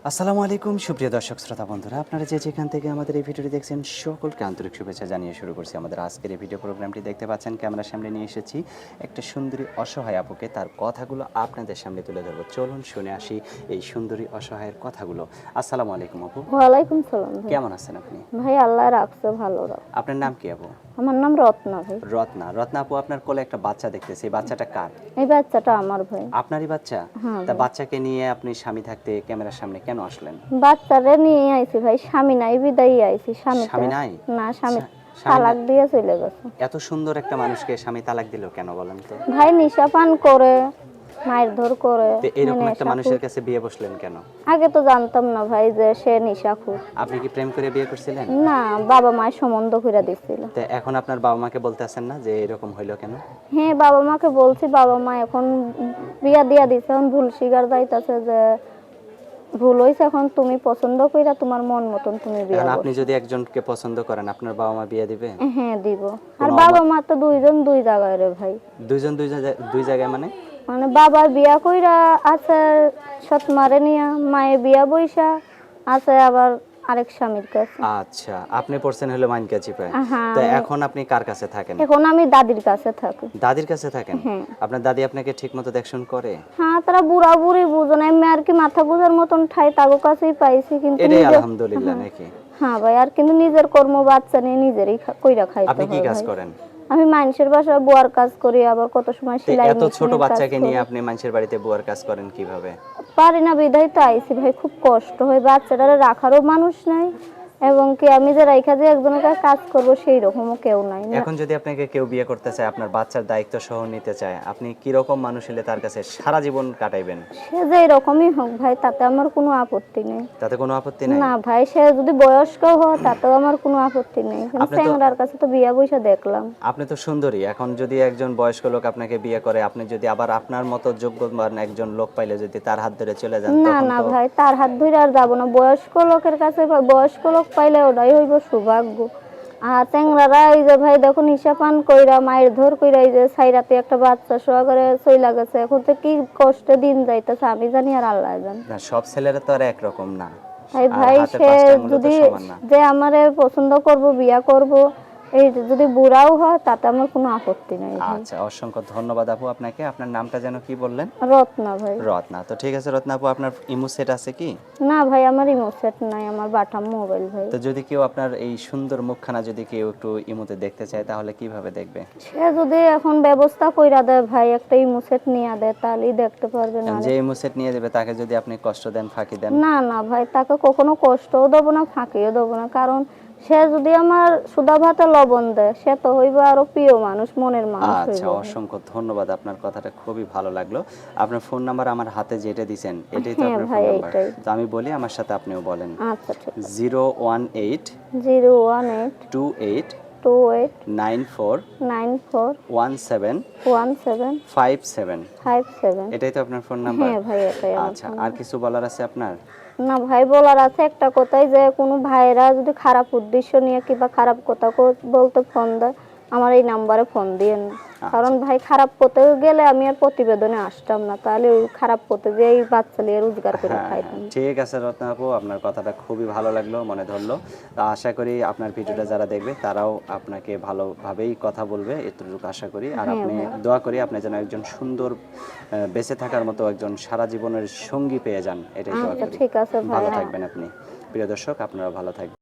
আসসালামু আলাইকুম সুপ্রিয় দর্শক শ্রোতা বন্ধুরা, আপনারা যে যেখান থেকে আমাদের এই ভিডিওটি দেখছেন সকলকে আন্তরিক শুভেচ্ছা জানিয়ে শুরু করছি আমাদের আজকের এই ভিডিও প্রোগ্রামটি। দেখতে পাচ্ছেন ক্যামেরার সামনে নিয়ে এসেছি একটা সুন্দরী অসহায় আপুকে, তার কথাগুলো আপনাদের সামনে তুলে ধরবো। চলুন শুনে আসি এই সুন্দরী অসহায়ের কথাগুলো। আসসালামু আলাইকুম আপু। ওয়ালাইকুম সালাম ভাই। কেমন আছেন আপনি? ভাই আল্লাহ রাখছে ভালো রাখ। আপনার নাম কি আপু? আমার নাম রত্না ভাই। রত্না। রত্না আপু, আপনার কোলে একটা বাচ্চা দেখতেছি, এই বাচ্চাটা কার? এই বাচ্চাটা আমার ভাই। আপনারই বাচ্চা? হ্যাঁ তা ভাই। বাচ্চাকে নিয়ে আপনি স্বামী থাকতে ক্যামেরার সামনে কেন আসলেন? বাচ্চারে নিয়ে আইছি ভাই, স্বামী নাই বিদায় আইছি। স্বামী নাই? না স্বামী স্বামী তালাক দিয়ে চলে গেছে। এত সুন্দর একটা মানুষকে স্বামী তালাক দিল কেন বলেন তো? ভাই নেশা পান করে, মারধর করে। তো এরকম একটা নেশাখোর। মানুষের কাছে বিয়ে বসলেন কেন? আগে তো জানতাম না ভাই যে সে নেশাখোর। আপনি কি প্রেম করে বিয়ে করছিলেন? না, বাবা মায়ের সম্বন্ধ করে দিছিল। তো এখন আপনার বাবা মাকে বলতে আছেন না যে এরকম হইলো কেন? হ্যাঁ, বাবা মাকে বলছি, বাবা মা এখন বিয়া দিয়া দিছে। এখন ভুল স্বীকার যাইতাছে যে ভুল হয়েছে, এখন তুমি পছন্দ কইরা তোমার মন মতন তুমি বিয়া এখন করো। আপনি যদি একজনকে পছন্দ করেন, আপনার বাবা মা বিয়ে দিবে? হ্যাঁ দিব। আর কোনো বাবা মা তো দুইজন দুই জায়গায় রে ভাই। দুইজন দুই জায়গায় মানে? মানে বাবা বিয়া কইরা আছে সৎ মারে নিয়া, মায়ে বিয়া বইসা আছে আবার আরেক স্বামীর কাছে। আচ্ছা, আপনি পড়ছেন হলো মাইনকাচি পায়। হ্যাঁ, তো এখন আপনি কার কাছে থাকেন? এখন আমি দাদির কাছে থাকি। দাদির কাছে থাকেন? হ্যাঁ। আপনার দাদি আপনাকে ঠিকমতো দেখশন করে? হ্যাঁ, তারা বুড়া বুড়ি বুঝো না, এমনি আর কি মাথা গুজার মতন ঠাই তাগো কাছেই পাইছি, কিন্তু এটাই আলহামদুলিল্লাহ নাকি? হ্যাঁ ভাই, আর কিন্তু নিজের কর্ম বাচ্চা নিয়ে নিজেরই কইরা খাইতে আপনি কি হয় কাজ ভাই। করেন? আমি মানুষের বাসায় বুয়ার কাজ করি, আবার কত সময় তো সেলাই এত ছোট মেশিনের কাজ বাচ্চাকে করি। নিয়ে আপনি মানুষের বাড়িতে বুয়ার কাজ করেন কিভাবে? পারি না বিধায় তো আইছি ভাই, খুব কষ্ট হয়। বাচ্চাটারে রাখারও মানুষ নাই, এবং কি আমি যে রাইখা যে একজনের কাছে কাজ করব সেই রকমও কেউ নাই না। এখন যদি আপনাকে কেউ বিয়ে করতে চায়, আপনার বাচ্চার দায়িত্ব সহ নিতে চায়, আপনি কি রকম মানুষ হলে তার কাছে সারা জীবন কাটাইবেন? সে যে এরকমই হোক ভাই, তাতে আমার কোনো আপত্তি নেই। তাতে কোনো আপত্তি নাই? না ভাই, সে যদি বয়স্ক হয় তাতেও আমার কোনো আপত্তি নেই, কিন্তু আপনি তো চ্যাংড়ার কাছে তো বিয়া বইসা দেখলাম। আপনি তো সুন্দরী। এখন যদি একজন বয়স্ক লোক আপনাকে বিয়ে করে, আপনি যদি আবার আপনার মতো যোগ্যবান একজন লোক পাইলে যদি তার হাত ধরে চলে যান, না তখন না তো ভাই, তার হাত ধরে আর যাবো না। বয়স্ক লোকের কাছে বয়স্ক লোক পাইলে ওটাই হইব সৌভাগ্য। আর চ্যাংড়ারা এই যে ভাই দেখো নিশা পান কইরা মায়ের ধর কইরা এই যে সাইরাতে একটা বাচ্চা সহকারে চইলা গেছে। এখন তো কি কষ্টে দিন যাইতেছে আমি জানি আর আল্লাহ জানে। না, সব ছেলেরা তো আর একরকম না। ভাই আর ভাই হাতের সে পাঁচটা আঙ্গুলও তো যদি সমান না। যে আমারে পছন্দ করব, বিয়া করব, এই যে যদি বুড়াও হয় তাতে আমার কোনো আপত্তি নাই ভাই। আচ্ছা, অসংখ্য ধন্যবাদ আপু আপনাকে। আপনার নামটা যেন কি বললেন? রত্না ভাই। রত্না। তো ঠিক আছে রত্না আপু, আপনার ইমো সেট আছে কি? না ভাই, আমার ইমো সেট নাই, আমার বাটাম মোবাইল ভাই। তো যদি কেউ আপনার এই সুন্দর মুখখানা যদি কেউ একটু ইমোতে দেখতে চায়, তাহলে কিভাবে দেখবে? সে যদি এখন ব্যবস্থা কইরা দেয় ভাই, একটা ইমো সেট নিয়ে দেয়, তাহলেই দেখতে পারবে না। যে ইমো সেট নিয়ে দেবে তাকে যদি আপনি কষ্ট দেন, ফাঁকি দেন? না না ভাই, তাকে কখনো কষ্টও দেবো না, ফাঁকিও দেবো না। কারণ সে যদি আমার সুধা ভাতে লবণ দেয়, সে তো হইবে আরো প্রিয় মানুষ, মনের মানুষ আচ্ছা, হইব। অসংখ্য ধন্যবাদ। আপনার কথাটা খুবই ভালো লাগলো। আপনার ফোন নাম্বার আমার হাতে যেটা দিয়েছেন, এটাই তো হ্যাঁ আপনার ফোন ভাই, নাম্বার? এইটাই। তো আমি বলি, আমার সাথে আপনিও বলেন। আচ্ছা ঠিক আছে। 018 018 28 28 94 94 17 17 57। 57। এটাই তো আপনার ফোন নাম্বার? হ্যাঁ ভাই, এটাই আমার আচ্ছা, ফোন আর নাম্বার। কিছু বলার আছে আপনার? না ভাই, বলার আছে একটা কথাই, যে কোনো ভাইরা যদি খারাপ উদ্দেশ্য নিয়ে কিংবা খারাপ কথা বলতে ফোন দেয়, আমার এই নাম্বারে ফোন দিয়েন না। কারণ ভাই খারাপ পথে গেলে আমি আর প্রতিবেদনে আসতাম না, তাহলে ওই খারাপ পথে যে এই বাচ্চা নিয়ে রোজগার করে হ্যাঁ, খাইতাম। ঠিক আছে রত্না আপু, আপনার কথাটা খুবই ভালো লাগলো, মনে ধরলো। তা আশা করি আপনার ভিডিওটা যারা দেখবে তারাও আপনাকে ভালোভাবেই কথা বলবে, এতটুকু আশা করি। আর হ্যাঁ আপনি ভাই। দোয়া করি আপনি যেন একজন সুন্দর বেঁচে থাকার মতো একজন সারা জীবনের সঙ্গী পেয়ে যান, এটাই দোয়া আচ্ছা করি। ঠিক আছে ভাই। ভালো থাকবেন আপনি। প্রিয় দর্শক, আপনারা ভালো থাকবেন।